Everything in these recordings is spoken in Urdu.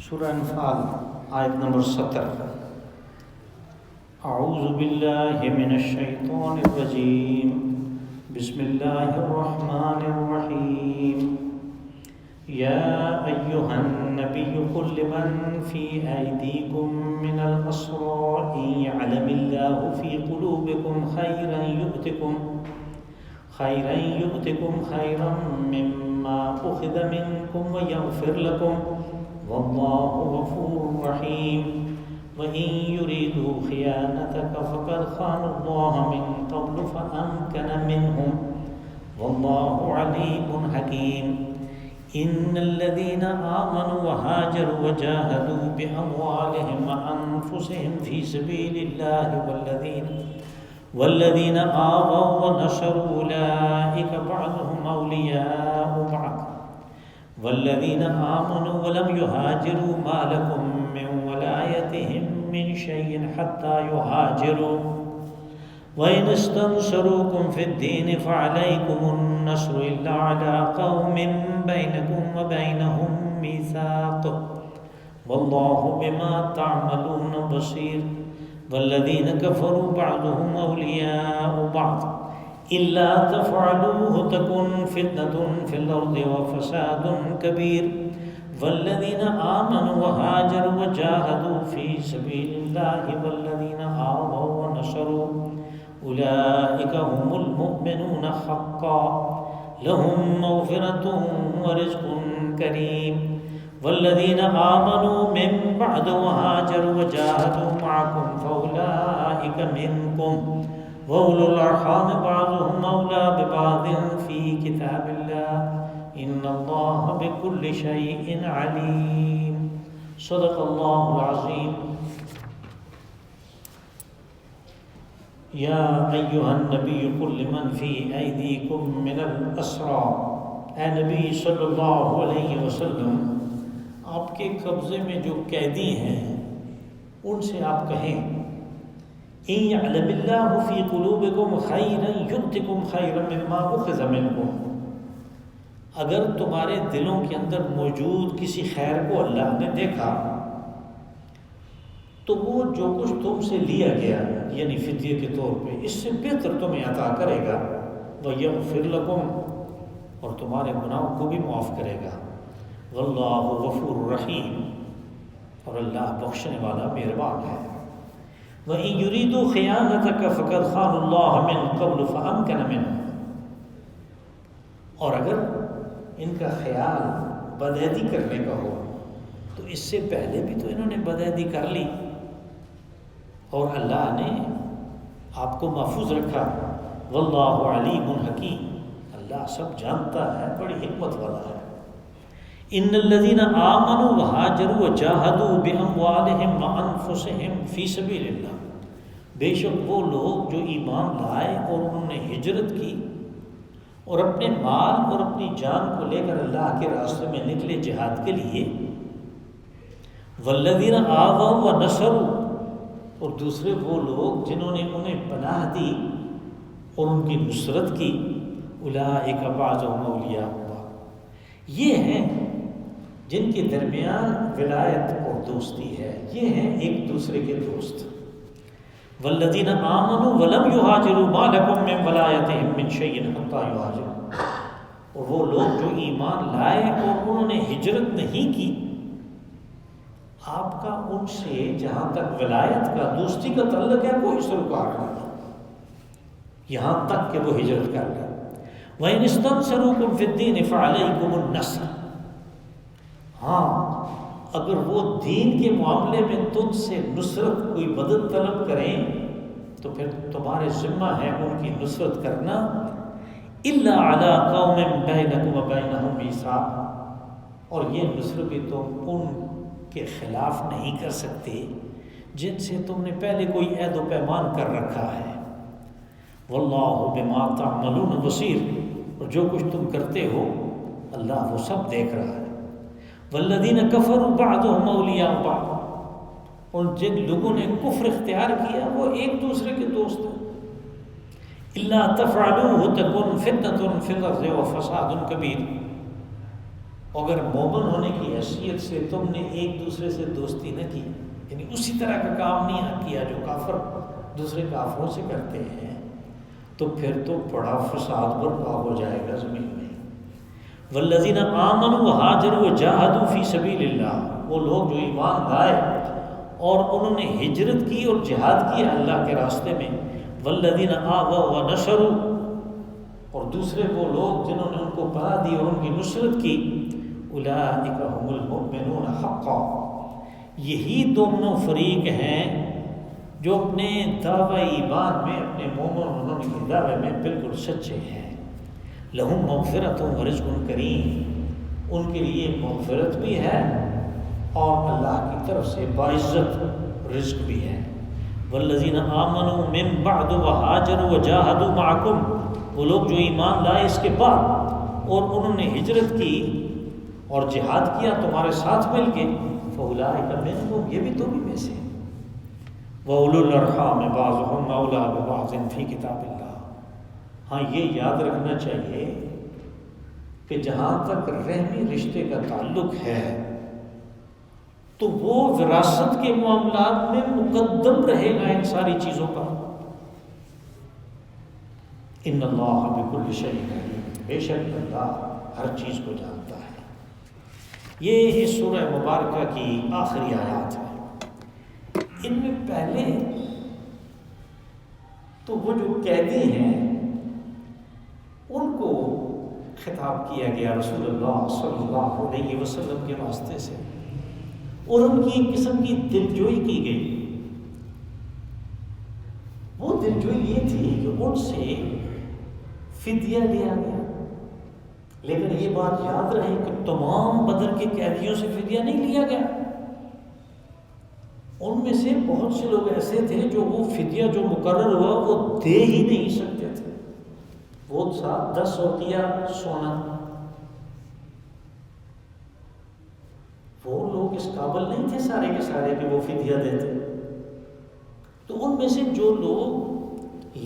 سورہ انفال آیت نمبر 70۔ اعوذ باللہ من الشیطان الرجیم، بسم اللہ الرحمن الرحیم۔ یا ایہا النبی قل لمن فی ایدیکم من الاسری ان یعلم اللہ فی قلوبکم خیرا خیرا مما اخذ منکم ویغفر لکم واللہ غفور رحیم۔ وَإِن يُرِيدُوا خِيَانَتَكَ فَقَدْ خَانُوا اللَّهَ مِن قَبْلُ فَأَمْكَنَ مِنْهُمْ وَاللَّهُ عَلِيمٌ حَكِيمٌ۔ إِنَّ الَّذِينَ آمَنُوا وَهَاجَرُوا وَجَاهَدُوا بِأَمْوَالِهِمْ وَأَنفُسِهِمْ فِي سَبِيلِ اللَّهِ وَالَّذِينَ آوَوا وَنَصَرُوا أُولَئِكَ بَعْضُهُمْ أَوْلِيَاءُ بَعْضٍ والذین آمنوا ولم یہاجروا ما لکم من ولایتهم من شیء حتی یہاجروا وإن استنصروکم فی الدین فعلیکم النصر إلا علی قوم بینکم وبینہم میثاق واللہ بما تعملون بصیر۔ والذین کفروا بعضهم اولیاء بعض إلا تفعلوه تكن فتنة في الأرض وفساد كبير۔ والذين آمنوا وهاجروا وجاهدوا في سبيل الله والذين آووا ونصروا أولئك هم المؤمنون حقا لهم مغفرة ورزق كريم۔ والذين آمنوا من بعد وهاجروا وجاهدوا معكم فأولئك منكم وَأُولُو الْأَرْحَامِ بَعْضُهُمْ أَوْلَىٰ بِبَعْضٍ فِي كِتَابِ اللَّهِ إِنَّ اللَّهَ بِكُلِّ شَيْءٍ عَلِيمٌ۔ صدق اللہ العظیم۔ یا ایہا النبی قل لمن فی ایدیکم من الاسری، اے نبی صلی اللہ علیہ وسلم، آپ کے قبضے میں جو قیدی ہیں ان سے آپ کہیں ان یعلم اللہ فی قلوبکم خیرا یؤتکم خیرا مما اخذ منکم، اگر تمہارے دلوں کے اندر موجود کسی خیر کو اللہ نے دیکھا تو وہ جو کچھ تم سے لیا گیا یعنی فدیے کے طور پہ اس سے بہتر تمہیں عطا کرے گا، ویغفر لکم، اور تمہارے گناہوں کو بھی معاف کرے گا، واللہ غفور رحیم، اور اللہ بخشنے والا مہربان ہے۔ وَإِن يُرِيدُوا خِيَانَتَكَ فَقَدْ خَانُوا اللَّهَ مِن قَبْلُ فَأَمْكَنَ مِنْهُمْ، اور اگر ان کا خیال بدعہدی کرنے کا ہو تو اس سے پہلے بھی تو انہوں نے بدعہدی کر لی اور اللہ نے آپ کو محفوظ رکھا۔ واللہ علیم حکیم، اللہ سب جانتا ہے، بڑی حکمت والا ہے۔ ان الذین آمنوا وہاجروا وجاہدوا باموالہم وانفسہم فی سبیل اللہ، بے شک وہ لوگ جو ایمان لائے اور انہوں نے ہجرت کی اور اپنے مال اور اپنی جان کو لے کر اللہ کے راستے میں نکلے جہاد کے لیے، والذین آووا ونصروا، اور دوسرے وہ لوگ جنہوں نے انہیں پناہ دی اور ان کی نصرت کی، اولئک بعضهم اولیاء بعض، یہ ہیں جن کے درمیان ولایت اور دوستی ہے، یہ ہیں ایک دوسرے کے دوست۔ والذین آمنوا ولم یہاجروا ما لکم من ولایتہم من شیء حتی یہاجروا، اور وہ لوگ جو ایمان لائے اور انہوں نے ہجرت نہیں کی، آپ کا ان سے جہاں تک ولایت کا دوستی کا تعلق ہے کوئی سروکار نہیں، یہاں تک کہ وہ ہجرت کر لیں۔ وَإِنِ اسْتَنصَرُوكُمْ فِي الدِّينِ فَعَلَيْكُمُ النَّصْرُ، ہاں اگر وہ دین کے معاملے میں تجھ سے نصرت کوئی مدد طلب کریں تو پھر تمہارے ذمہ ہے ان کی نصرت کرنا، الا علی قوم بینکم وبینہم میثاق، اور یہ نصرت بھی تم ان کے خلاف نہیں کر سکتے جن سے تم نے پہلے کوئی عہد و پیمان کر رکھا ہے۔ واللہ بما تعملون بصیر، اور جو کچھ تم کرتے ہو اللہ وہ سب دیکھ رہا ہے۔ والذین کفروا بعضهم اولیاء بعض، اور جن لوگوں نے کفر اختیار کیا وہ ایک دوسرے کے دوست ہیں۔ الا تفعلوه تکن فتنة فی الارض وفساد کبیر، اگر مومن ہونے کی حیثیت سے تم نے ایک دوسرے سے دوستی نہ کی، یعنی اسی طرح کا کام نہیں کیا جو کافر دوسرے کافروں سے کرتے ہیں، تو پھر تو بڑا فساد برپا ہو جائے گا زمین میں۔ والذین آمنوا وہاجروا وجاہدوا فی سبیل اللہ، وہ لوگ جو ایمان لائے اور انہوں نے ہجرت کی اور جہاد کیا اللہ کے راستے میں۔ والذین آووا ونصروا، اور دوسرے وہ لوگ جنہوں نے ان کو پناہ دی اور ان کی نصرت کی، اولئک هم المؤمنون حقا، یہی دونوں فریق ہیں جو اپنے دعوی ایمان میں، اپنے مومن ہونے کے دعوے میں بالکل سچے ہیں۔ لہم مغفرۃ ورزق کریم، ان کے لیے مغفرت بھی ہے اور اللہ کی طرف سے باعزت رزق بھی ہے۔ والذین آمنوا من بعد وہاجروا وجاہدوا معکم، وہ لوگ جو ایمان لائے اس کے بعد اور انہوں نے ہجرت کی اور جہاد کیا تمہارے ساتھ مل کے، فاولئک منکم، یہ بھی تم ہی میں سے۔ وَأُولُو الْأَرْحَامِ بَعْضُهُمْ أَوْلَىٰ بِبَعْضٍ فِي كِتَابِ اللَّهِ، ہاں یہ یاد رکھنا چاہیے کہ جہاں تک رحمی رشتے کا تعلق ہے تو وہ وراثت کے معاملات میں مقدم رہے گا ان ساری چیزوں پر۔ ان اللہ بکل شیء علیم، بے شک اللہ ہر چیز کو جانتا ہے۔ یہ اس سورہ مبارکہ کی آخری آیات ہے۔ ان میں پہلے تو وہ جو قیدی ہیں ان کو خطاب کیا گیا رسول اللہ صلی اللہ علیہ وسلم کے واسطے سے، اور ان کی ایک قسم کی دلجوئی کی گئی۔ وہ دلجوئی یہ تھی کہ ان سے فدیہ لیا گیا، لیکن یہ بات یاد رہے کہ تمام بدر کے قیدیوں سے فدیہ نہیں لیا گیا۔ ان میں سے بہت سے لوگ ایسے تھے جو وہ فدیہ جو مقرر ہوا وہ دے ہی نہیں سکتے تھے، وہ 10 اوقیہ سونا، وہ لوگ اس قابل نہیں تھے سارے کے سارے کہ وہ فدیہ دیتے۔ تو ان میں سے جو لوگ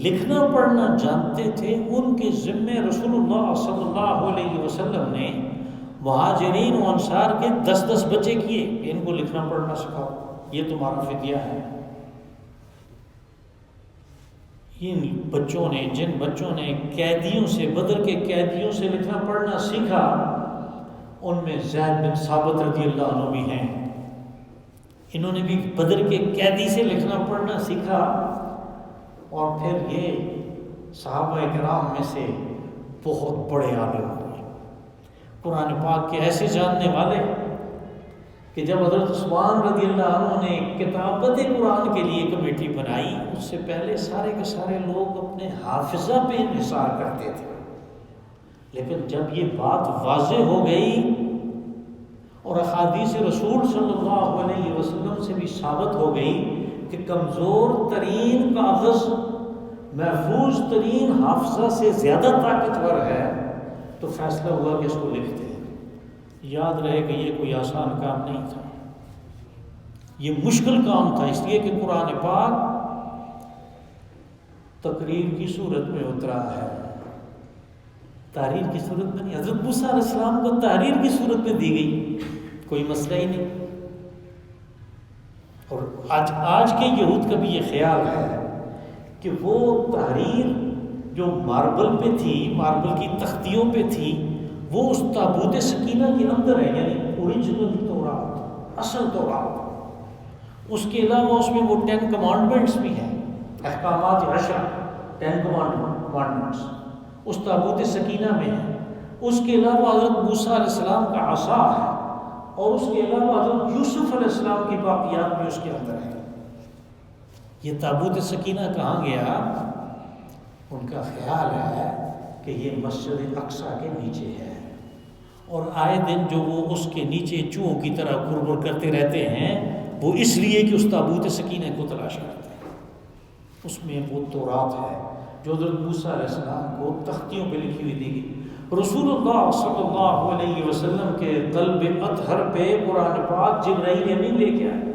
لکھنا پڑھنا جانتے تھے ان کے ذمے رسول اللہ صلی اللہ علیہ وسلم نے مہاجرین و انصار کے 10 بچے کیے کہ ان کو لکھنا پڑھنا سکھاؤ، یہ تمہارا فدیہ ہے۔ ان بچوں نے، جن بچوں نے قیدیوں سے، بدر کے قیدیوں سے لکھنا پڑھنا سیکھا، ان میں زید بن ثابت رضی اللہ عنہ بھی ہیں۔ انہوں نے بھی بدر کے قیدی سے لکھنا پڑھنا سیکھا، اور پھر یہ صحابہ کرام میں سے بہت بڑے عالم ہوئے، قرآن پاک کے ایسے جاننے والے کہ جب حضرت عثمان رضی اللہ عنہ نے کتابت قرآن کے لیے کمیٹی بنائی، اس سے پہلے سارے کے سارے لوگ اپنے حافظہ پہ انحصار کرتے تھے، لیکن جب یہ بات واضح ہو گئی اور احادیث رسول صلی اللہ علیہ وسلم سے بھی ثابت ہو گئی کہ کمزور ترین کاغذ محفوظ ترین حافظہ سے زیادہ طاقتور ہے، تو فیصلہ ہوا کہ اس کو لکھتے ہیں۔ یاد رہے کہ یہ کوئی آسان کام نہیں تھا، یہ مشکل کام تھا، اس لیے کہ قرآن پاک تقریر کی صورت میں اترا ہے، تحریر کی صورت میں نہیں۔ حضرت موسیٰ علیہ السلام کو تحریر کی صورت میں دی گئی، کوئی مسئلہ ہی نہیں۔ اور آج کے یہود کا بھی یہ خیال ہے کہ وہ تحریر جو ماربل پہ تھی، ماربل کی تختیوں پہ تھی، وہ اس تابوت سکینہ کے اندر ہے، یعنی اوریجنل تورات، اصل تورات۔ اس کے علاوہ اس میں وہ 10 کمانڈمنٹس بھی ہیں، احکامات 10، 10 کمانڈمنٹس اس تابوت سکینہ میں ہے۔ اس کے علاوہ حضرت موسیٰ علیہ السلام کا عصا ہے، اور اس کے علاوہ حضرت یوسف علیہ السلام کی باقیات بھی اس کے اندر ہے۔ یہ تابوت سکینہ کہاں گیا؟ ان کا خیال ہے کہ یہ مسجد اقصیٰ کے نیچے ہے، اور آئے دن جو وہ اس کے نیچے چوہوں کی طرح گھر کرتے رہتے ہیں، وہ اس لیے کہ اس تابوت سکینہ کو تلاش کرتے ہیں۔ اس میں وہ تورات ہے جو حضرت موسیٰ علیہ السلام کو تختیوں پہ لکھی ہوئی دی گئی۔ رسول اللہ صلی اللہ علیہ وسلم کے قلب اطہر پہ قرآن پاک جبرائیل امین لے کے آئے۔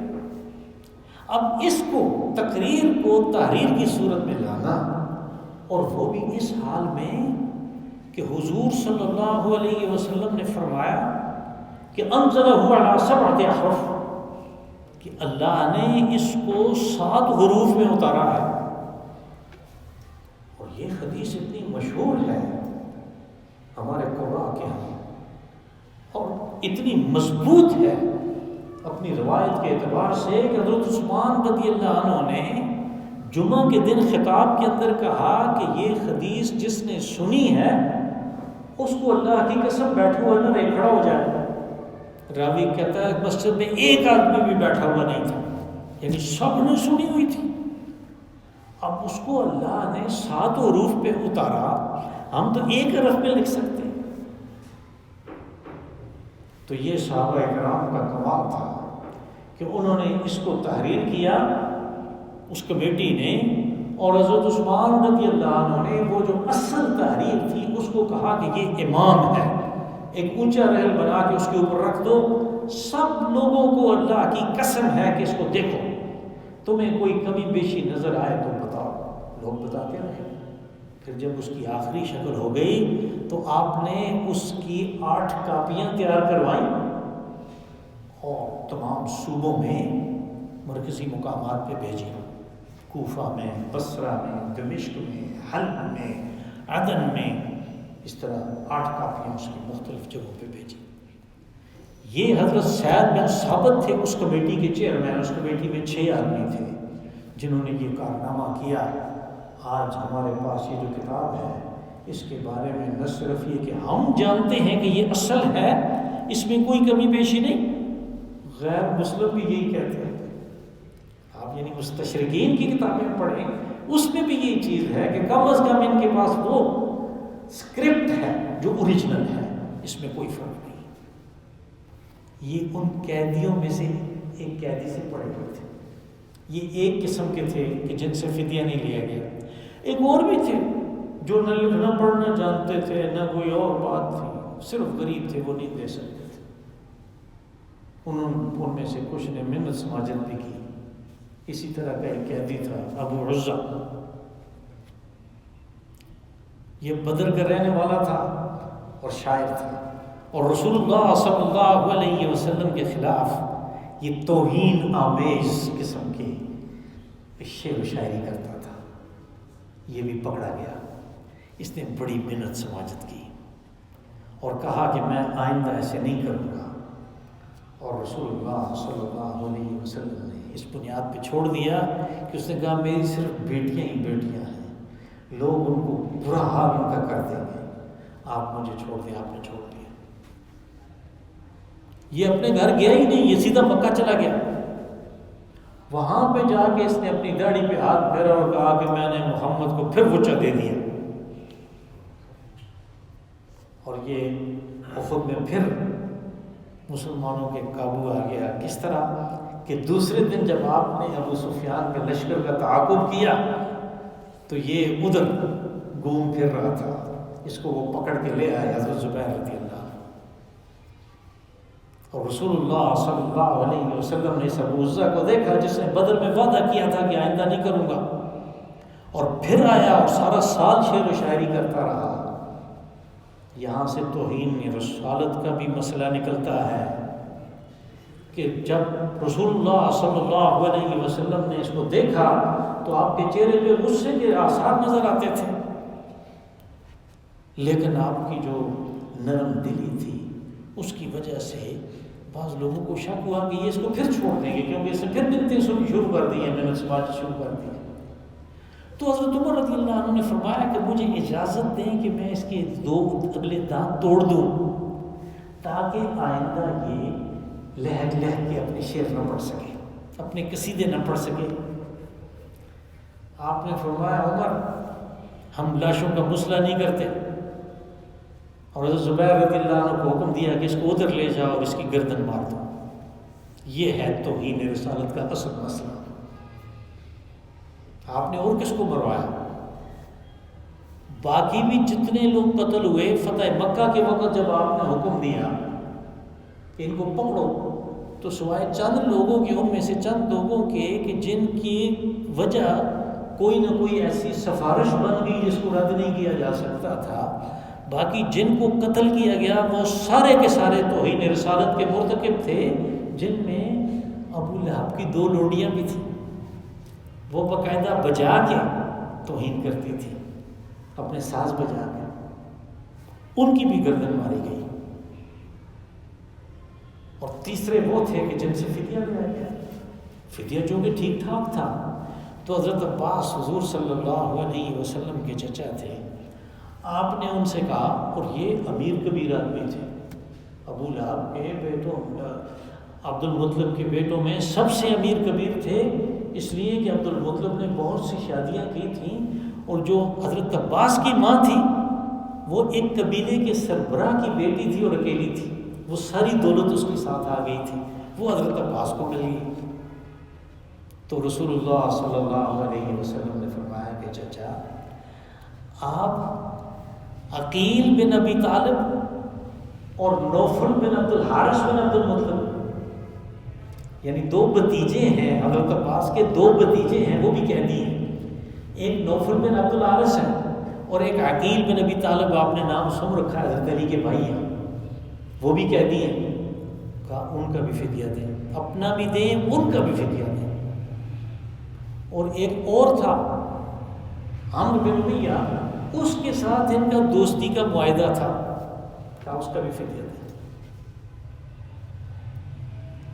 اب اس کو، تقریر کو تحریر کی صورت میں لانا، اور وہ بھی اس حال میں کہ حضور صلی اللہ علیہ وسلم نے فرمایا کہ انزلہ علی 7 احرف، کہ اللہ نے اس کو 7 حروف میں اتارا ہے. اور یہ حدیث اتنی مشہور ہے ہمارے قراء کے ہاں، اور اتنی مضبوط ہے اپنی روایت کے اعتبار سے کہ حضرت عثمان رضی اللہ عنہ نے جمعہ کے دن خطاب کے اندر کہا کہ یہ حدیث جس نے سنی ہے اس کو اللہ کی قسم بیٹھا ہوا نہ رہے، کھڑا ہو جائے. راوی کہتا ہے مسجد میں ایک آدمی بھی بیٹھا ہوا نہیں تھا، یعنی سب نے سنی ہوئی تھی. اب اس کو اللہ نے 7 حروف پہ اتارا، ہم تو ایک حرف میں لکھ سکتے. تو یہ صحابہ کرام کا کمال تھا کہ انہوں نے اس کو تحریر کیا اس کمیٹی نے، اور حضرت عثمان رضی اللہ عنہ نے وہ جو اصل تحریر تھی اس کو کہا کہ یہ امام ہے، ایک اونچا رحل بنا کے اس کے اوپر رکھ دو، سب لوگوں کو اللہ کی قسم ہے کہ اس کو دیکھو، تمہیں کوئی کمی بیشی نظر آئے تو بتاؤ. لوگ بتاتے رہے. پھر جب اس کی آخری شکل ہو گئی تو آپ نے اس کی 8 کاپیاں تیار کروائیں اور تمام صوبوں میں مرکزی مقامات پہ بھیجی، کوفہ میں، بصرہ میں، دمشق میں، حلب میں، عدن میں، اس طرح 8 کاپیاں اس کی مختلف جگہوں پہ بھیجی. یہ حضرت سعد بن ثابت تھے اس کمیٹی کے چیئرمین. اس کمیٹی میں 6 آدمی تھے جنہوں نے یہ کارنامہ کیا. آج ہمارے پاس یہ جو کتاب ہے اس کے بارے میں نہ صرف یہ کہ ہم جانتے ہیں کہ یہ اصل ہے، اس میں کوئی کمی بیشی نہیں، غیر مسلم بھی یہی کہتے ہیں. آپ یعنی مستشرقین کی کتابیں پڑھیں، اس میں بھی یہی چیز ہے کہ کم از کم ان کے پاس وہ اسکرپٹ ہے جو اوریجنل ہے، اس میں کوئی فرق نہیں. یہ ان قیدیوں میں سے ایک قیدی سے پڑھے ہوئے تھے. یہ ایک قسم کے تھے کہ جن سے فدیہ نہیں لیا گیا. ایک اور بھی تھے جو نہ لکھنا پڑھنا جانتے تھے، نہ کوئی اور بات تھی، صرف غریب تھے، وہ نہیں دے سکتے تھے. ان میں سے کچھ نے منت سماجت بھی کی. اسی طرح کا ایک قیدی تھا ابو عزہ، یہ بدر کا رہنے والا تھا اور شاعر تھا، اور رسول اللہ صلی اللہ علیہ وسلم کے خلاف یہ توہین آمیز قسم کی شعر و شاعری کرتا تھا. یہ بھی پکڑا گیا. اس نے بڑی محنت سماجت کی اور کہا کہ میں آئندہ ایسے نہیں کروں گا، اور رسول اللہ صلی اللہ علیہ وسلم نے اس بنیاد پہ چھوڑ دیا کہ اس نے کہا میری صرف بیٹیاں ہی بیٹیاں ہیں، لوگ ان کو برا حال ان کا کر دیں گے، آپ مجھے چھوڑ دیں. آپ نے چھوڑ دیا. یہ اپنے گھر گیا ہی نہیں، یہ سیدھا مکہ چلا گیا. وہاں پہ جا کے اس نے اپنی داڑھی پہ ہاتھ پھیرا اور کہا کہ میں نے محمد کو پھر وچا دے دیا. اور یہ احد میں پھر مسلمانوں کے قابو آ گیا. کس طرح کہ دوسرے دن جب آپ نے ابو سفیان کے لشکر کا تعاقب کیا تو یہ ادھر گھوم پھر رہا تھا، اس کو وہ پکڑ کے لے آئے حضرت زبیر رضی اللہ. اور رسول اللہ صلی اللہ علیہ وسلم نے اس ابو عزہ کو دیکھا جس نے بدر میں وعدہ کیا تھا کہ آئندہ نہیں کروں گا، اور پھر آیا اور سارا سال شعر و شاعری کرتا رہا. یہاں سے توہین رسالت کا بھی مسئلہ نکلتا ہے کہ جب رسول اللہ صلی اللہ علیہ وسلم نے اس کو دیکھا تو آپ کے چہرے پہ غصے کے آثار نظر آتے تھے، لیکن آپ کی جو نرم دلی تھی اس کی وجہ سے بعض لوگوں کو شک ہوا کہ یہ اس کو پھر چھوڑ دیں گے، کیونکہ اس نے پھر بنتیں سنی شروع کر دی ہیں، محنت سماج شروع کر دی ہے. تو حضرت عمر رضی اللہ عنہ نے فرمایا کہ مجھے اجازت دیں کہ میں اس کے 2 اگلے دانت توڑ دوں تاکہ آئندہ یہ لہج لہج کے اپنے شعر نہ پڑھ سکے، اپنے قصیدے نہ پڑھ سکے. آپ نے فرمایا عمر ہم لاشوں کا مسئلہ نہیں کرتے، اور حضرت زبیر رضی اللہ عنہ کو حکم دیا کہ اس کو ادھر لے جاؤ اور اس کی گردن مار دو. یہ ہے توہین رسالت کا اصل مسئلہ. آپ نے اور کس کو مروایا؟ باقی بھی جتنے لوگ قتل ہوئے فتح مکہ کے وقت جب آپ نے حکم دیا کہ ان کو پکڑو تو سوائے چند لوگوں کے، ان میں سے چند لوگوں کے کہ جن کی وجہ کوئی نہ کوئی ایسی سفارش بن گئی جس کو رد نہیں کیا جا سکتا تھا، باقی جن کو قتل کیا گیا وہ سارے کے سارے توہین رسالت کے مرتکب تھے، جن میں ابو لہب کی 2 لونڈیاں بھی تھیں، وہ باقاعدہ بجا کے توہین کرتی تھی، اپنے ساز بجا کے، ان کی بھی گردن ماری گئی۔ اور تیسرے وہ تھے کہ جن سے فدیہ لیا گیا، فدیہ چونکہ ٹھیک ٹھاک تھا، تو حضرت عباس حضور صلی اللہ علیہ وسلم کے چچا تھے، آپ نے ان سے کہا، اور یہ امیر کبیر آدمی تھے، ابو لہب کے بیٹوں، عبد المطلب کے بیٹوں میں سب سے امیر کبیر تھے، اس لیے کہ عبد المطلب نے بہت سی شادیاں کی تھیں، اور جو حضرت عباس کی ماں تھی وہ ایک قبیلے کے سربراہ کی بیٹی تھی اور اکیلی تھی، وہ ساری دولت اس کے ساتھ آ گئی تھی، وہ حضرت عباس کو مل گئی۔ تو رسول اللہ صلی اللہ علیہ وسلم نے فرمایا کہ چچا، آپ عقیل بن ابی طالب اور نوفل بن عبد الحارث بن عبد المطلب، یعنی 2 بھتیجے ہیں حضرت عباس کے، 2 بھتیجے ہیں، وہ بھی قیدی ہیں، ایک نوفل بن عبد الحارث ہے اور ایک عقیل بن ابی طالب، آپ نے نام سن رکھا ہے، حضرت علی کے بھائی ہیں، وہ بھی قیدی ہیں، کہا ان کا بھی فدیہ دیں، اپنا بھی دیں، ان کا بھی فدیہ دیں۔ اور ایک اور تھا عمرو بن امیہ، اس کے ساتھ ان کا دوستی کا معاہدہ تھا، کہا اس کا بھی فدیہ دیں۔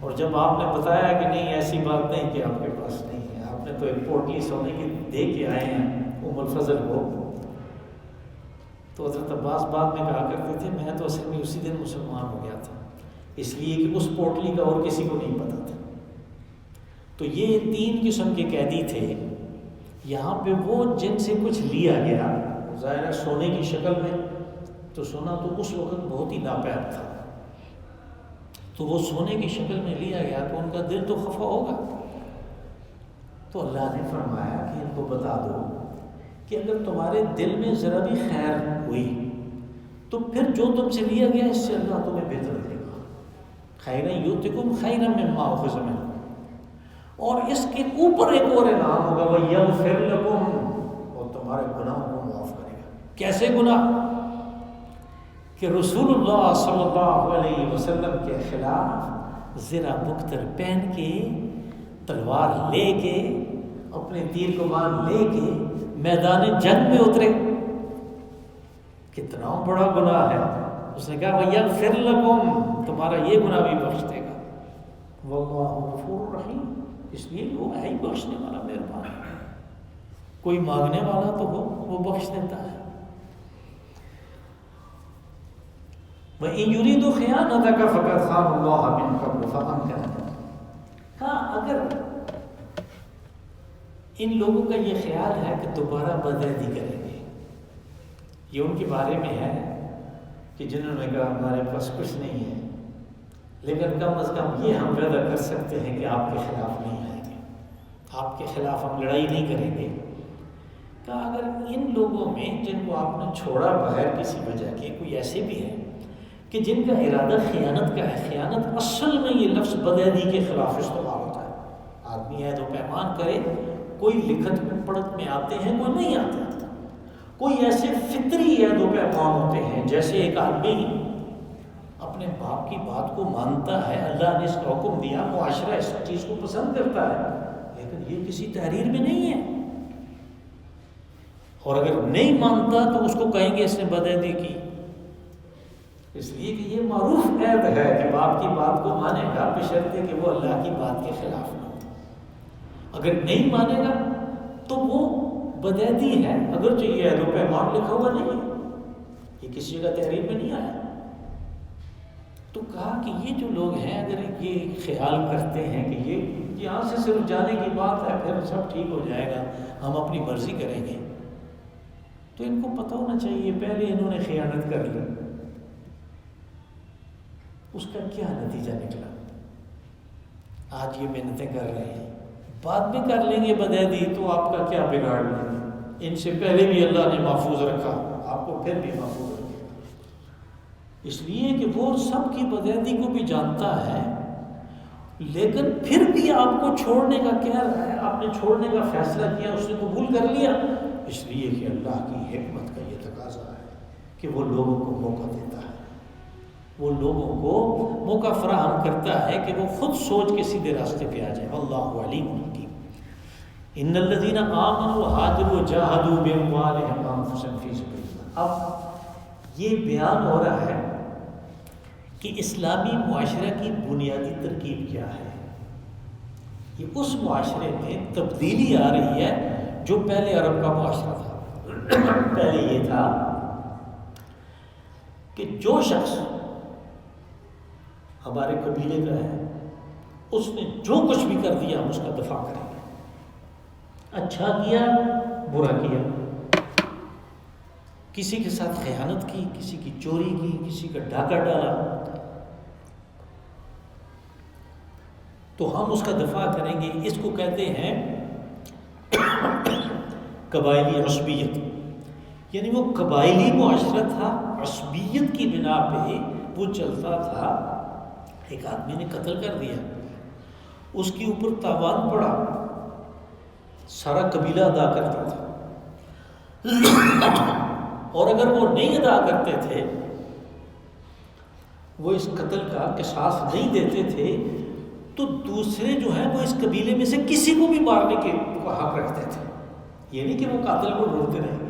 اور جب آپ نے بتایا کہ نہیں ایسی بات نہیں کہ آپ کے پاس نہیں ہے، آپ نے تو ایک پوٹلی سونے کی دے کے آئے ہیں ام الفضل کو، تو حضرت عباس بعد میں کہا کرتے تھے میں تو اصل میں اسی دن مسلمان ہو گیا تھا، اس لیے کہ اس پوٹلی کا اور کسی کو نہیں پتا تھا۔ تو یہ 3 قسم کے قیدی تھے۔ یہاں پہ وہ جن سے کچھ لیا گیا، ظاہر ہے سونے کی شکل میں، تو سونا تو اس وقت بہت ہی ناپید تھا، تو وہ سونے کی شکل میں لیا گیا تو ان کا دل تو خفا ہوگا۔ تو اللہ نے فرمایا کہ ان کو بتا دو کہ اگر تمہارے دل میں ذرا بھی خیر ہوئی تو پھر جو تم سے لیا گیا اس سے اللہ تمہیں بہتر دے گا، خیرًا یؤتکم خیرًا مما اخذ منکم، اور اس کے اوپر ایک اور انعام ہوگا، وَیَغْفِرْ لَكُمْ، اور تمہارے گناہوں کو معاف کرے گا۔ کیسے گناہ؟ کہ رسول اللہ صلی اللہ علیہ وسلم کے خلاف زرہ بکتر پہن کے، تلوار لے کے، اپنے تیر کمان لے کے میدان جنگ میں اترے، کتنا بڑا گناہ ہے۔ اس نے کہا وَیَغْفِرْ لَكُمْ، تمہارا یہ گناہ بھی بخش دے گا، وَاللَّهُ غَفُورٌ رَحِيمٌ، اس لیے وہ ہے ہی بخشنے والا، مہربان ہے، کوئی مانگنے والا تو ہو وہ بخش دیتا ہے۔ وَإِن يُرِيدُوا خِيَانَتَكَ فَقَدْ خَانُوا اللَّهَ مِن قَبْلُ فَأَمْكَنَ۔ ہاں، اگر ان لوگوں کا یہ خیال ہے کہ دوبارہ بدعہدی کریں گے، یہ ان کے بارے میں ہے کہ جنہوں نے کہا ہمارے پاس کچھ نہیں ہے، لیکن کم از کم یہ ہم وعدہ کر سکتے ہیں کہ آپ کے خلاف نہیں آئیں گے، آپ کے خلاف ہم لڑائی نہیں کریں گے۔ کہا اگر ان لوگوں میں جن کو آپ نے چھوڑا بغیر کسی وجہ کے، کوئی ایسے بھی ہیں کہ جن کا ارادہ خیانت کا ہے، خیانت اصل میں یہ لفظ بدعہدی کے خلاف استعمال ہوتا ہے، آدمی عہد و پیمان کرے، کوئی لکھت میں پڑھت میں آتے ہیں، کوئی نہیں آتے، کوئی ایسے فطری عہد و پیمان ہوتے ہیں، جیسے ایک آدمی اپنے باپ کی بات کو مانتا ہے، اللہ نے اس کا حکم دیا، معاشرہ اس چیز کو پسند کرتا ہے، لیکن یہ کسی تحریر میں نہیں ہے، اور اگر نہیں مانتا تو اس کو کہیں گے اس نے بدعہدی کی، اس لیے کہ یہ معروف عہد ہے کہ باپ کی بات کو مانے گا بشرطے کہ وہ اللہ کی بات کے خلاف نہ ہو، اگر نہیں مانے گا تو وہ بدعہدی ہے، اگرچہ یہ عہد و پیمان لکھا ہوا نہیں ہے، یہ کسی جگہ تحریر میں نہیں آیا۔ تو کہا کہ یہ جو لوگ ہیں اگر یہ خیال کرتے ہیں کہ یہ یہاں سے صرف جانے کی بات ہے پھر سب ٹھیک ہو جائے گا، ہم اپنی مرضی کریں گے، تو ان کو پتہ ہونا چاہیے پہلے انہوں نے خیانت کر لی، اس کا کیا نتیجہ نکلا، آج یہ محنتیں کر رہے ہیں، بعد میں کر لیں گے بدعہدی تو آپ کا کیا بگاڑ لیں گے، ان سے پہلے بھی اللہ نے محفوظ رکھا، آپ کو پھر بھی محفوظ رکھے، اس لیے کہ وہ سب کی بدعہدی کو بھی جانتا ہے، لیکن پھر بھی آپ کو چھوڑنے کا کہہ رہا ہے، آپ نے چھوڑنے کا فیصلہ کیا، اس نے قبول کر لیا، اس لیے کہ اللہ کی حکمت کا یہ تقاضا ہے کہ وہ لوگوں کو موقع دیتا ہے، وہ لوگوں کو موقع فراہم کرتا ہے کہ وہ خود سوچ کے سیدھے راستے پہ آ جائے۔ اللہ علیم حکیم۔ ان الذین آمنوا وہاجروا وجاہدوا باموالہم وانفسہم فی سبیل اللہ۔ اب یہ بیان ہو رہا ہے کہ اسلامی معاشرہ کی بنیادی ترکیب کیا ہے۔ یہ اس معاشرے میں تبدیلی آ رہی ہے جو پہلے عرب کا معاشرہ تھا۔ پہلے یہ تھا کہ جو شخص ہمارے قبیلے کا ہے اس نے جو کچھ بھی کر دیا ہم اس کا دفاع کریں گے، اچھا کیا برا کیا، کسی کے ساتھ خیانت کی، کسی کی چوری کی، کسی کا ڈاکہ ڈالا تو ہم اس کا دفاع کریں گے۔ اس کو کہتے ہیں قبائلی عصبیت، یعنی وہ قبائلی معاشرہ تھا، عصبیت کی بنا پہ وہ چلتا تھا۔ ایک آدمی نے قتل کر دیا، اس کے اوپر تاوان پڑا، سارا قبیلہ ادا کرتا تھا، اور اگر وہ نہیں ادا کرتے تھے، وہ اس قتل کا قصاص نہیں دیتے تھے، تو دوسرے جو ہیں وہ اس قبیلے میں سے کسی کو بھی مارنے کے حق رکھتے تھے، یہ نہیں کہ وہ قاتل کو ڈھونڈتے رہیں گے۔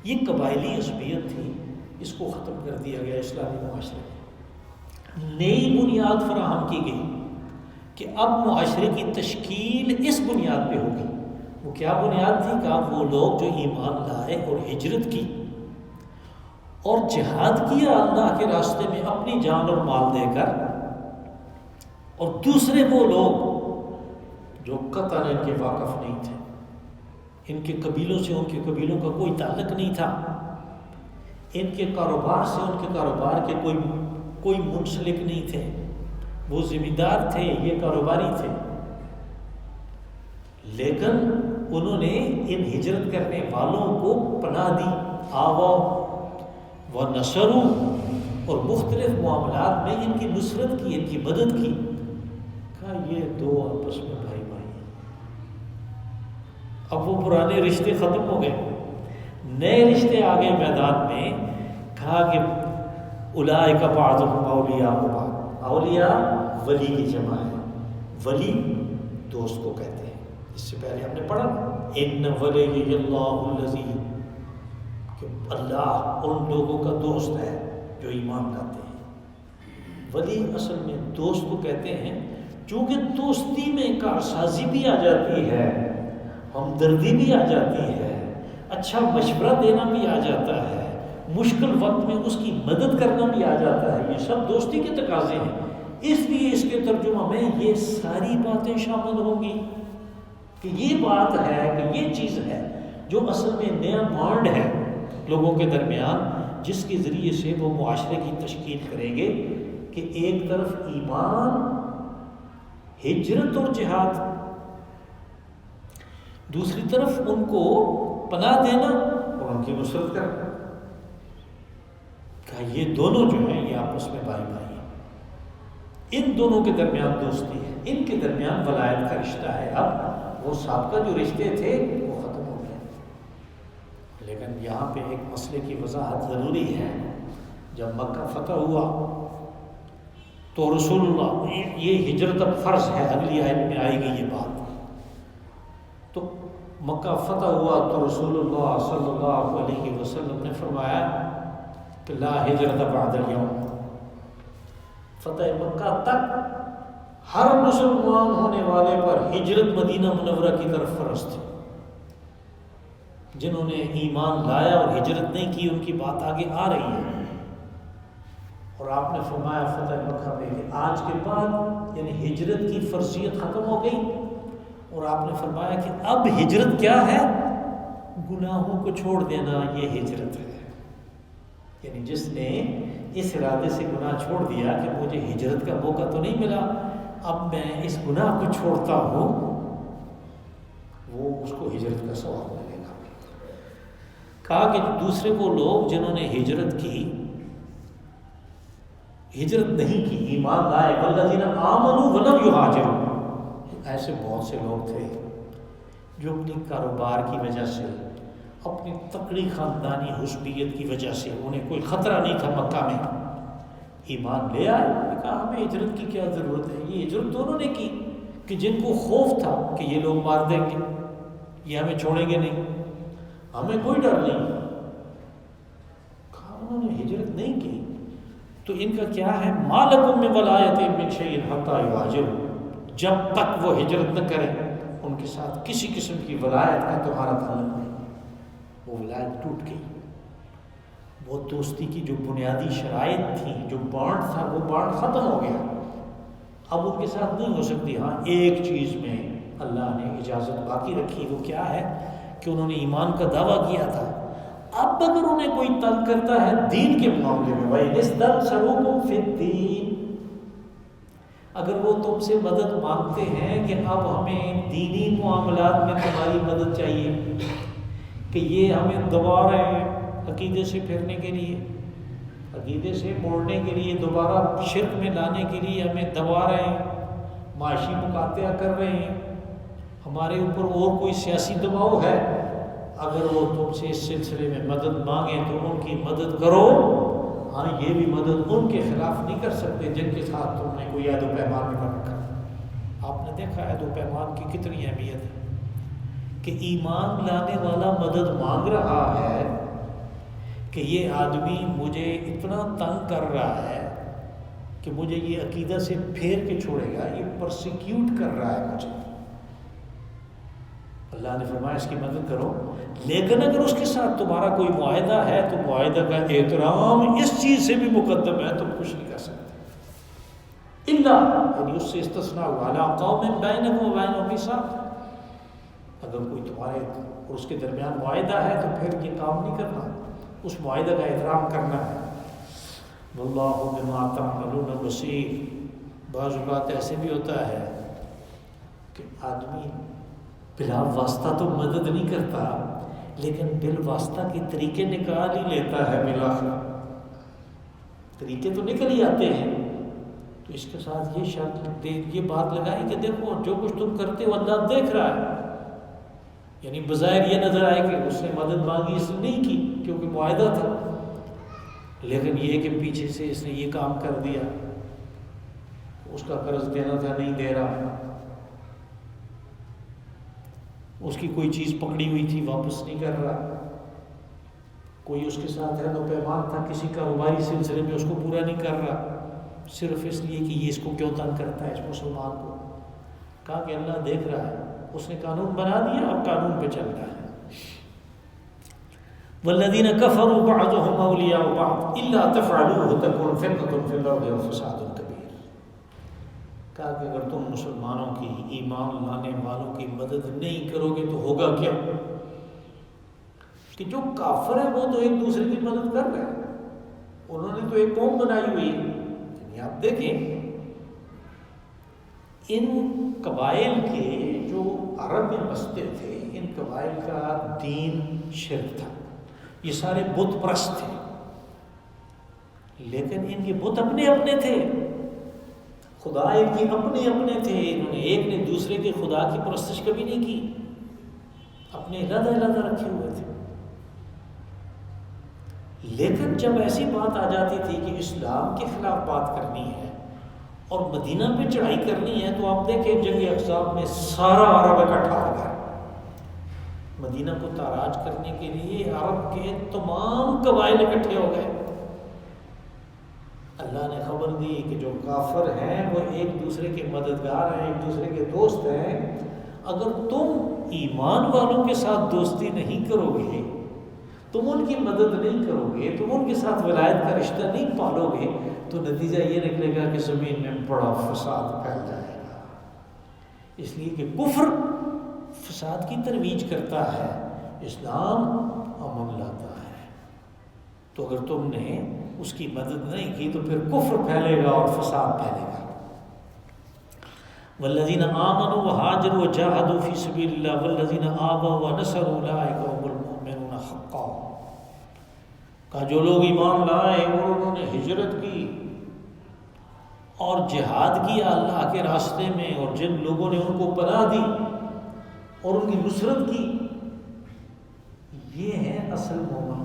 یہ قبائلی عصبیت تھی، اس کو ختم کر دیا گیا اسلامی معاشرے میں۔ نئی بنیاد فراہم کی گئی کہ اب معاشرے کی تشکیل اس بنیاد پہ ہوگی۔ وہ کیا بنیاد تھی؟ کہ وہ لوگ جو ایمان لائے اور ہجرت کی اور جہاد کیا اللہ کے راستے میں اپنی جان اور مال دے کر، اور دوسرے وہ لوگ جو قطعاً ان کے واقف نہیں تھے، ان کے قبیلوں سے ان کے قبیلوں کا کوئی تعلق نہیں تھا، ان کے کاروبار سے ان کے کاروبار کے کوئی منسلک نہیں تھے، وہ ذمہ دار تھے، یہ کاروباری تھے، لیکن انہوں نے ان ہجرت کرنے والوں کو پناہ دی، آوا و نصروا، اور مختلف معاملات میں ان کی نصرت کی، ان کی مدد کی۔ کہا یہ دو آپس میں بھائی بھائی ہیں۔ اب وہ پرانے رشتے ختم ہو گئے، نئے رشتے آ گئے میدان میں۔ کہا کہ اولئک بعضهم اولیاء بعض، اولیاء ولی کی جمع ہے، ولی دوست کو کہتے ہیں۔ اس سے پہلے ہم نے پڑھا ان ولی اللہ الذی، کہ اللہ ان لوگوں کا دوست ہے جو ایمان لاتے ہیں۔ ولی اصل میں دوست کو کہتے ہیں، چونکہ دوستی میں کارسازی بھی آ جاتی ہے، ہمدردی بھی آ جاتی ہے، اچھا مشورہ دینا بھی آ جاتا ہے، مشکل وقت میں اس کی مدد کرنا بھی آ جاتا ہے، یہ سب دوستی کے تقاضے ہیں۔ اس لیے اس کے ترجمہ میں یہ ساری باتیں شامل ہوں گی کہ یہ بات ہے، کہ یہ چیز ہے جو اصل میں نیا بانڈ ہے لوگوں کے درمیان، جس کے ذریعے سے وہ معاشرے کی تشکیل کریں گے کہ ایک طرف ایمان، ہجرت اور جہاد، دوسری طرف ان کو پناہ دینا اور ان کی نصرت کرنا۔ کہا یہ دونوں جو ہیں یہ آپس میں بھائی بھائی ہیں، ان دونوں کے درمیان دوستی ہے، ان کے درمیان ولایت کا رشتہ ہے۔ اب وہ سابقہ جو رشتے تھے وہ ختم ہو گئے، لیکن یہاں پہ ایک مسئلے کی وضاحت ضروری ہے۔ جب مکہ فتح ہوا تو رسول اللہ، یہ ہجرت اب فرض ہے، اگلی آیت میں آئے گی یہ بات، تو مکہ فتح ہوا تو رسول اللہ صلی اللہ علیہ وسلم نے فرمایا کہ لا ہجرت بعد اليوم، فتح مکہ تک ہر مسلمان ہونے والے پر ہجرت مدینہ منورہ کی طرف فرض تھی۔ جنہوں نے ایمان لایا اور ہجرت نہیں کی ان کی بات آگے آ رہی ہے، اور آپ نے فرمایا فتح مکہ میں کہ آج کے بعد یعنی ہجرت کی فرضیت ختم ہو گئی، اور آپ نے فرمایا کہ اب ہجرت کیا ہے؟ گناہوں کو چھوڑ دینا، یہ ہجرت ہے۔ یعنی جس نے اس ارادے سے گناہ چھوڑ دیا کہ مجھے ہجرت کا موقع تو نہیں ملا، اب میں اس گناہ کو چھوڑتا ہوں، وہ اس کو ہجرت کا ثواب ملے گا۔ کہا کہ دوسرے وہ لوگ جنہوں نے ہجرت کی، ہجرت نہیں کی، ایمان لائے، والذین آمنوا ولم یہاجروا، ایسے بہت سے لوگ تھے جو اپنی کاروبار کی وجہ سے، اپنی تکڑی خاندانی حسبیت کی وجہ سے انہیں کوئی خطرہ نہیں تھا مکہ میں، ایمان لے آئے، انہوں نے کہا ہمیں ہجرت کی کیا ضرورت ہے۔ یہ ہجرت تو انہوں نے کی کہ جن کو خوف تھا کہ یہ لوگ مار دیں گے، یہ ہمیں چھوڑیں گے نہیں، ہمیں کوئی ڈر نہیں، کہا انہوں نے ہجرت نہیں کی۔ تو ان کا کیا ہے، ما لکم من ولایۃ من شیء حتی یہاجروا، جب تک وہ ہجرت نہ کریں ان کے ساتھ کسی قسم کی ولایت کا تمہارا تعلق نہیں۔ وہ ولایت ٹوٹ گئی، وہ دوستی کی جو بنیادی شرائط تھی، جو بانڈ تھا، وہ بانڈ ختم ہو گیا، اب ان کے ساتھ نہیں ہو سکتی۔ ہاں ایک چیز میں اللہ نے اجازت باقی رکھی، وہ کیا ہے کہ انہوں نے ایمان کا دعویٰ کیا تھا، اب اگر انہیں کوئی تنگ کرتا ہے دین کے معاملے میں، وَإِنِ اسْتَنصَرُوكُمْ فِي الدِّينِ، اگر وہ تم سے مدد مانگتے ہیں کہ اب ہمیں دینی معاملات میں تمہاری مدد چاہیے، کہ یہ ہمیں دبا رہے ہیں عقیدے سے پھرنے کے لیے، عقیدے سے موڑنے کے لیے، دوبارہ شرک میں لانے کے لیے ہمیں دبا رہے ہیں، معاشی مقاطعہ کر رہے ہیں، ہمارے اوپر اور کوئی سیاسی دباؤ ہے، اگر وہ تم سے اس سلسلے میں مدد مانگیں تو ان کی مدد کرو۔ ہاں یہ بھی مدد ان کے خلاف نہیں کر سکتے جن کے ساتھ تم نے کوئی عہد و پیمان کر رکھا۔ آپ نے دیکھا عہد و پیمان کی کتنی اہمیت ہے کہ ایمان لانے والا مدد مانگ رہا ہے کہ یہ آدمی مجھے اتنا تنگ کر رہا ہے کہ مجھے یہ عقیدہ سے پھیر کے چھوڑے گا، یہ پرسیکیوٹ کر رہا ہے مجھے، اللہ نے فرمایا اس کی مدد کرو۔ لیکن اگر اس کے ساتھ تمہارا کوئی معاہدہ ہے تو معاہدہ کا احترام اس چیز سے بھی مقدم ہے، تم کچھ نہیں کر سکتے، الا یعنی اس سے استثناء ہوا علی قوم بینکم و بینہم میثاق، اگر کوئی تمہارے اور اس کے درمیان معاہدہ ہے تو پھر یہ کام نہیں کرنا، اس معاہدہ کا احترام کرنا ہے۔ واللہ بما تعملون بصیر، بعض اوقات ایسے بھی ہوتا ہے کہ آدمی بلا واسطہ تو مدد نہیں کرتا لیکن بالواسطہ کے طریقے نکال ہی لیتا ہے، بالآخر طریقے تو نکل ہی آتے ہیں، تو اس کے ساتھ یہ شرط یہ بات لگائی کہ دیکھو جو کچھ تم کرتے ہو اللہ دیکھ رہا ہے، یعنی بظاہر یہ نظر آئے کہ اس نے مدد مانگی، اس نے نہیں کی کیونکہ معاہدہ تھا، لیکن یہ کہ پیچھے سے اس نے یہ کام کر دیا، اس کا قرض دینا تھا نہیں دے رہا، اس کی کوئی چیز پکڑی ہوئی تھی واپس نہیں کر رہا، کوئی اس کے ساتھ عہد و پیمان تھا کسی کاروباری سلسلے میں اس کو پورا نہیں کر رہا، صرف اس لیے کہ یہ اس کو کیوں تنگ کرتا ہے اس مسلمان کو، کہا کہ اللہ دیکھ رہا ہے، اس نے قانون بنا دیا، اب قانون پہ چل رہا ہے۔ والذین کفروا بعضهم اولیاء بعض الا تفعلوه تکن فتنة فی الارض وفساد کبیر، کہا کہ اگر تم مسلمانوں کی، ایمان لانے والوں کی مدد نہیں کرو گے تو ہوگا کیا، کہ جو کافر ہیں وہ تو ایک دوسرے کی مدد کر رہے ہیں، انہوں نے تو ایک قوم بنائی ہوئی ہے، یعنی آپ دیکھیں ان قبائل کے جو عرب میں بستے تھے، ان قبائل کا دین شرک تھا، یہ سارے بت پرست تھے، لیکن ان کے بت اپنے اپنے تھے، خدا ایک کے اپنے اپنے تھے، انہوں نے ایک نے دوسرے کے خدا کی پرستش کبھی نہیں کی، اپنے علیحدہ علیحدہ رکھے ہوئے تھے، لیکن جب ایسی بات آ جاتی تھی کہ اسلام کے خلاف بات کرنی ہے اور مدینہ پہ چڑھائی کرنی ہے، تو آپ دیکھیں جنگ احزاب میں سارا عرب اکٹھا ہو گیا، مدینہ کو تاراج کرنے کے لیے عرب کے تمام قبائل اکٹھے ہو گئے، اللہ نے خبر دی کہ جو کافر ہیں وہ ایک دوسرے کے مددگار ہیں، ایک دوسرے کے دوست ہیں، اگر تم ایمان والوں کے ساتھ دوستی نہیں کرو گے، تم ان کی مدد نہیں کرو گے، تم ان کے ساتھ ولایت کا رشتہ نہیں پالو گے، تو نتیجہ یہ نکلے گا کہ زمین میں بڑا فساد پھیل جائے گا، اس لیے کہ کفر فساد کی ترویج کرتا ہے، اسلام امن لاتا ہے، تو اگر تم نے اس کی مدد نہیں کی تو پھر کفر پھیلے گا اور فساد پھیلے گا۔ والذین آمنوا وہاجروا وجاہدوا فی سبیل اللہ والذین آووا ونصروا اولئک هم المؤمنون حقا، کہا جو لوگ ایمان لائے اور انہوں نے ہجرت کی اور جہاد کیا اللہ کے راستے میں، اور جن لوگوں نے ان کو پناہ دی اور ان کی نصرت کی، یہ ہے اصل مومن۔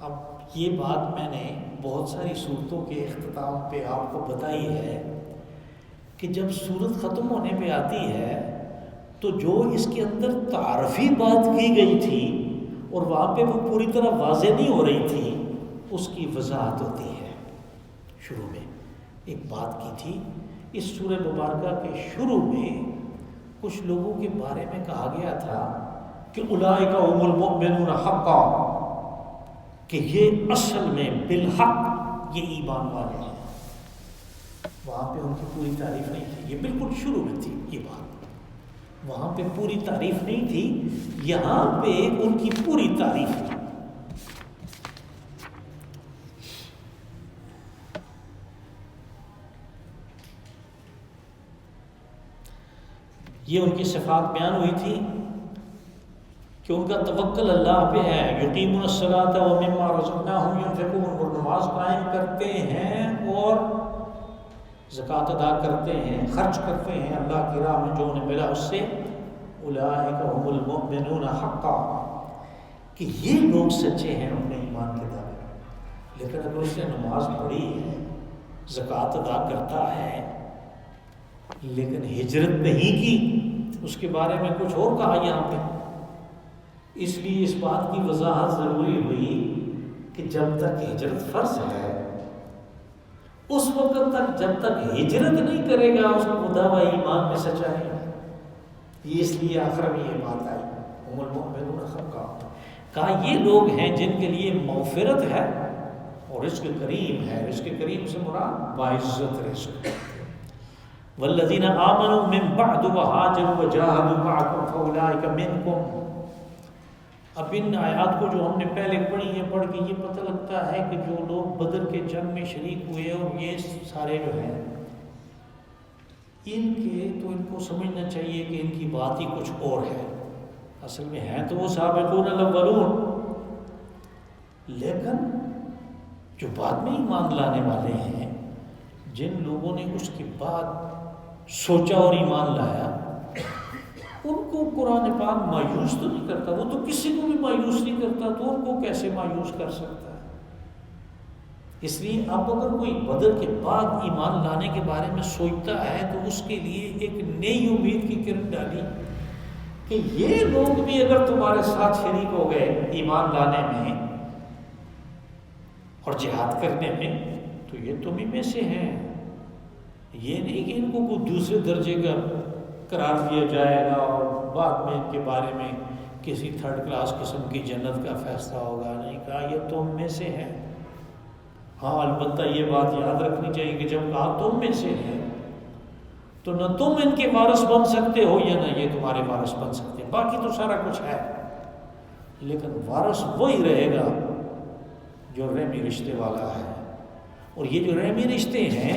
اب یہ بات میں نے بہت ساری صورتوں کے اختتام پہ آپ کو بتائی ہے کہ جب صورت ختم ہونے پہ آتی ہے تو جو اس کے اندر تعارفی بات کی گئی تھی اور وہاں پہ وہ پوری طرح واضح نہیں ہو رہی تھی، اس کی وضاحت ہوتی ہے۔ شروع میں ایک بات کی تھی، اس سورہ مبارکہ کے شروع میں کچھ لوگوں کے بارے میں کہا گیا تھا کہ اولئک هم المؤمنون حقا، کہ یہ اصل میں بالحق یہ ایمان والے ہیں۔ وہاں پہ ان کی پوری تعریف نہیں تھی، یہ بالکل شروع میں تھی یہ بات، وہاں پہ پوری تعریف نہیں تھی، یہاں پہ ان کی پوری تعریف تھی۔ یہ ان کی صفات بیان ہوئی تھی کہ ان کا توکل اللہ پہ ہے، یقیمون الصلاۃ ومما رزقناہم ينفقون، اور نماز قائم کرتے ہیں اور زکوٰۃ ادا کرتے ہیں، خرچ کرتے ہیں اللہ کی راہ میں جو انہیں ملا اس سے۔ اولئک هم المؤمنون حقا، کہ یہ لوگ سچے ہیں اپنے ایمان کے دعوے میں۔ لیکن اگر اس نے نماز پڑھی ہے، زکوٰۃ ادا کرتا ہے، لیکن ہجرت نہیں کی، اس کے بارے میں کچھ اور کہا یہاں پہ۔ اس لیے اس بات کی وضاحت ضروری ہوئی کہ جب تک ہجرت فرض ہے، اس وقت تک جب تک ہجرت نہیں کرے گا اس کو دعویٰ ایمان میں سچائی ہے۔ یہ اس لیے آخر میں یہ بات آئی، هم المؤمنون حقا، کہا یہ لوگ ہیں جن کے لیے مغفرت ہے اور رزق کریم ہے۔ رزق کریم سے مراد باعزت رزق۔ والذین آمنوا من بعد وہاجروا وجاہدوا معکم فاولئک منکم۔ اب ان آیات کو جو ہم نے پہلے پڑھی ہیں، پڑھ کے یہ پتہ لگتا ہے کہ جو لوگ بدر کے جنگ میں شریک ہوئے اور یہ سارے جو ہیں ان کو سمجھنا چاہیے کہ ان کی بات ہی کچھ اور ہے۔ اصل میں ہیں تو وہ سابقون الاولون، لیکن جو بعد میں ایمان لانے والے ہیں، جن لوگوں نے اس کے بعد سوچا اور ایمان لایا، ان کو قرآن پاک مایوس تو نہیں کرتا، وہ تو کسی کو بھی مایوس نہیں کرتا، تو ان کو کیسے مایوس کر سکتا ہے؟ اس لیے اب اگر کوئی بدر کے بعد ایمان لانے کے بارے میں سوچتا ہے تو اس کے لیے ایک نئی امید کی کرن ڈالی کہ یہ لوگ بھی اگر تمہارے ساتھ شریک ہو گئے ایمان لانے میں اور جہاد کرنے میں تو یہ تم ہی میں سے ہیں۔ یہ نہیں کہ ان کو کوئی دوسرے درجے کا قرار دیا جائے گا اور بعد میں ان کے بارے میں کسی تھرڈ کلاس قسم کی جنت کا فیصلہ ہوگا، نہیں، کہا یہ تم میں سے ہیں۔ ہاں البتہ یہ بات یاد رکھنی چاہیے کہ جب کہا تم میں سے ہیں تو نہ تم ان کے وارث بن سکتے ہو یا نہ یہ تمہارے وارث بن سکتے، باقی تو سارا کچھ ہے، لیکن وارث وہی رہے گا جو رحمی رشتے والا ہے۔ اور یہ جو رحمی رشتے ہیں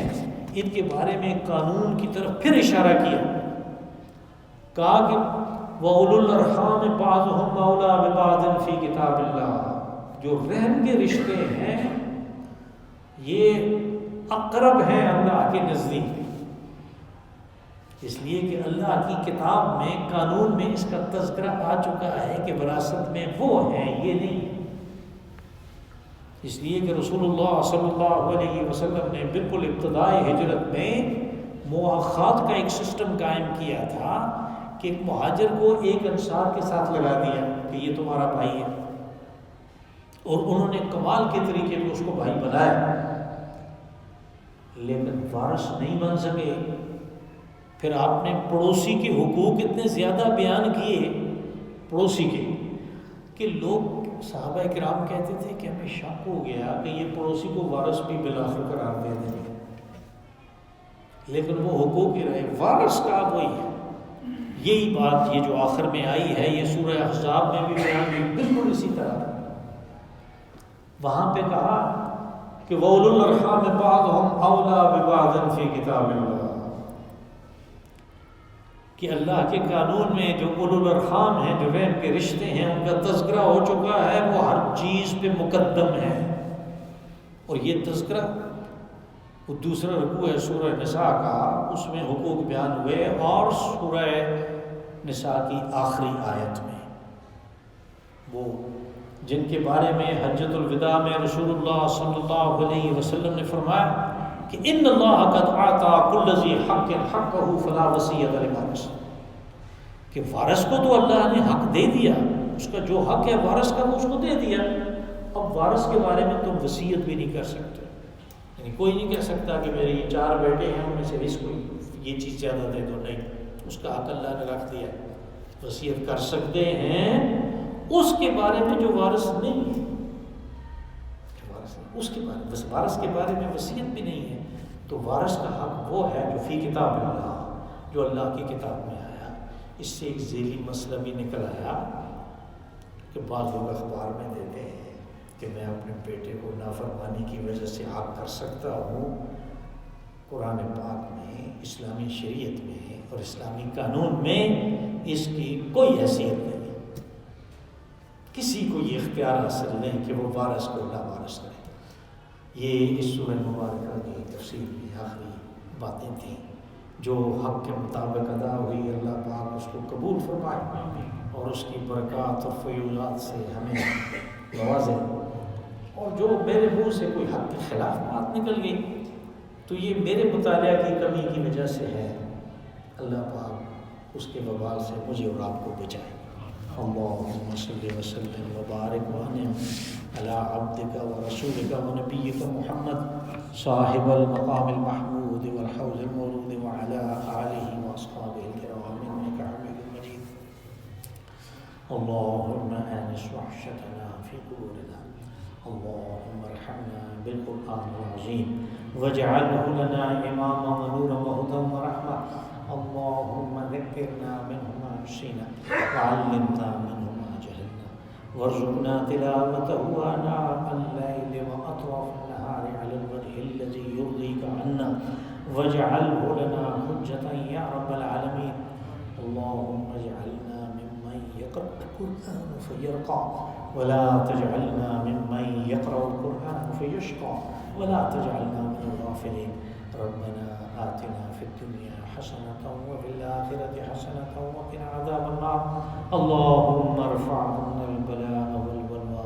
ان کے بارے میں قانون کی طرف پھر اشارہ کیا، کہا کہ وَأُولُو الْأَرْحَامِ بَعْضُهُمْ أَوْلَىٰ بِبَعْضٍ فِي کتاب اللہ، جو رحم کے رشتے ہیں یہ اقرب ہیں اللہ کے نزدیک، اس لیے کہ اللہ کی کتاب میں قانون میں اس کا تذکرہ آ چکا ہے کہ وراثت میں وہ ہیں، یہ نہیں۔ اس لیے کہ رسول اللہ صلی اللہ علیہ وسلم نے بالکل ابتدائی ہجرت میں مواخات کا ایک سسٹم قائم کیا تھا کہ ایک مہاجر کو ایک انصار کے ساتھ لگا دیا کہ یہ تمہارا بھائی ہے، اور انہوں نے کمال کے طریقے پہ اس کو بھائی بنایا، لیکن وارث نہیں بن سکے۔ پھر آپ نے پڑوسی کے حقوق اتنے زیادہ بیان کیے پڑوسی کے کہ لوگ صحابہ کرام کہتے تھے کہ ہمیں شک ہو گیا کہ یہ پڑوسی کو وارث بھی بالآخر قرار دے دیں گے، لیکن وہ حقوق ہی رہے، وارث کا وہی ہے۔ یہی بات یہ جو آخر میں آئی ہے یہ سورہ احزاب میں بھی بیان ہوئی، بالکل اسی طرح وہاں پہ کہا کہ وَأُولُو الْأَرْحَامِ بَعْضُهُمْ أَوْلَىٰ بِبَعْضٍ فِي کتاب اللہ، کہ اللہ کے قانون میں جو اولو الارحام ہیں، جو رحم کے رشتے ہیں، ان کا تذکرہ ہو چکا ہے، وہ ہر چیز پہ مقدم ہے۔ اور یہ تذکرہ وہ دوسرا رکوع ہے سورہ نساء کا، اس میں حقوق بیان ہوئے، اور سورہ نساء کی آخری آیت میں وہ جن کے بارے میں حجۃ الوداع میں رسول اللہ صلی اللہ علیہ وسلم نے فرمایا کہ ان اللہ قد اعطى كل ذی حق حقہ فلا وصیۃ لوارث، کہ وارث کو تو اللہ نے حق دے دیا، اس کا جو حق ہے وارث کا وہ اس کو دے دیا، اب وارث کے بارے میں تم وصیت بھی نہیں کر سکتے، یعنی کوئی نہیں کہہ سکتا کہ میرے یہ 4 بیٹے ہیں ان میں سے اس کو یہ چیز زیادہ دے دو، نہیں، اس کا حق اللہ نے رکھ دیا۔ وصیت کر سکتے ہیں اس کے بارے میں جو وارث نہیں ہے، اس کے بارے میں، وارث کے بارے میں وصیت بھی نہیں ہے، تو وارث کا حق وہ ہے جو فی کتاب اللہ، جو اللہ کی کتاب میں آیا۔ اس سے ایک ذیلی مسئلہ بھی نکل آیا کہ بعض لوگ اخبار میں دیتے ہیں کہ میں اپنے بیٹے کو نافرمانی کی وجہ سے حق کر سکتا ہوں۔ قرآن پاک میں، اسلامی شریعت میں اور اسلامی قانون میں اس کی کوئی حیثیت نہیں، کسی کو یہ اختیار حاصل نہیں کہ وہ وارث کو لاوارث کرے۔ یہ اس سورہ مبارکہ کی تفسیر کی آخری باتیں تھیں جو حق کے مطابق ادا ہوئی، اللہ پاک اس کو قبول فرمائے اور اس کی برکات اور فیوزات سے ہمیں نوازے، اور جو میرے منہ سے کوئی حق کے خلاف بات نکل گئی تو یہ میرے مطالعہ کی کمی کی وجہ سے ہے، اللہ پاک اس کے وبال سے مجھے اور آپ کو بچائے۔ اللہم صلی وسلم وبارک وانعم علی عبدک ورسولک ونبیک محمد صاحب المقام المحمود والحوض المورود وعلی آلہ واصحابہ الکرام انک حمید مجید۔ اللہم آنس وحشتنا فی قبورنا، اللہم ارحمنا بالقرآن العظیم واجعلہ لنا اماما ونورا وہدی ورحمہ، اللہم ذکرنا منہ ما نسینا وعلمنا منہ ما جہلنا وارزقنا تلاوته آناء اللیل وأطراف النہار علی الوجہ الذی یرضیک عنا واجعلہ لنا حجة یا رب العالمین۔ اللہم اجعلنا ممن یقرأ القرآن فیرقى ولا تجعلنا ممن يقرأ القرآن فيشقى ولا تجعلنا من الغافلين۔ ربنا آتنا في الدنيا حسنة وفي الآخرة حسنة وقنا عذاب النار۔ اللهم ارفع عنا البلاء والبلوى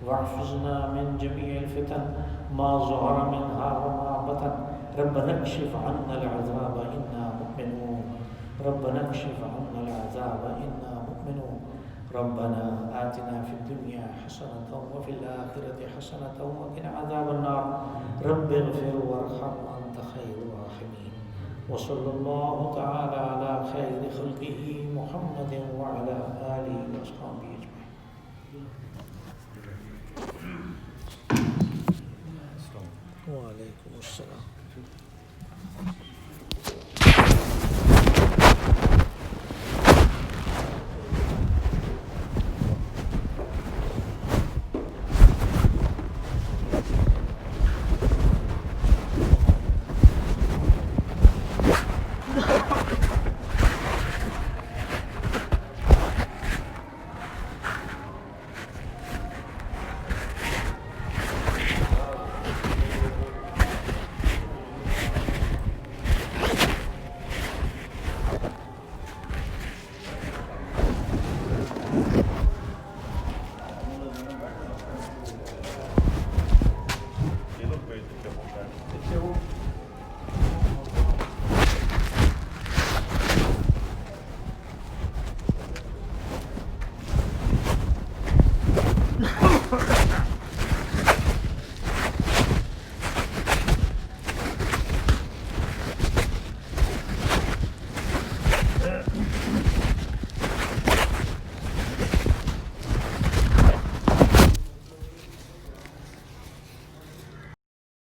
واحفظنا من جميع الفتن ما ظهر منها وما بطن۔ ربنا اكشف عنا العذاب إنا مؤمنون، ربنا اكشف عنا العذاب إنا مؤمنون۔ ربنا آتنا في الدنيا حسنة وفي الآخرة حسنة وقنا عذاب النار۔ رب اغفر وارحم وأنت خير الراحمين۔ وصلى الله تعالى على خير خلقه محمد وعلى آله وأصحابه أجمعين۔ وعليكم السلام۔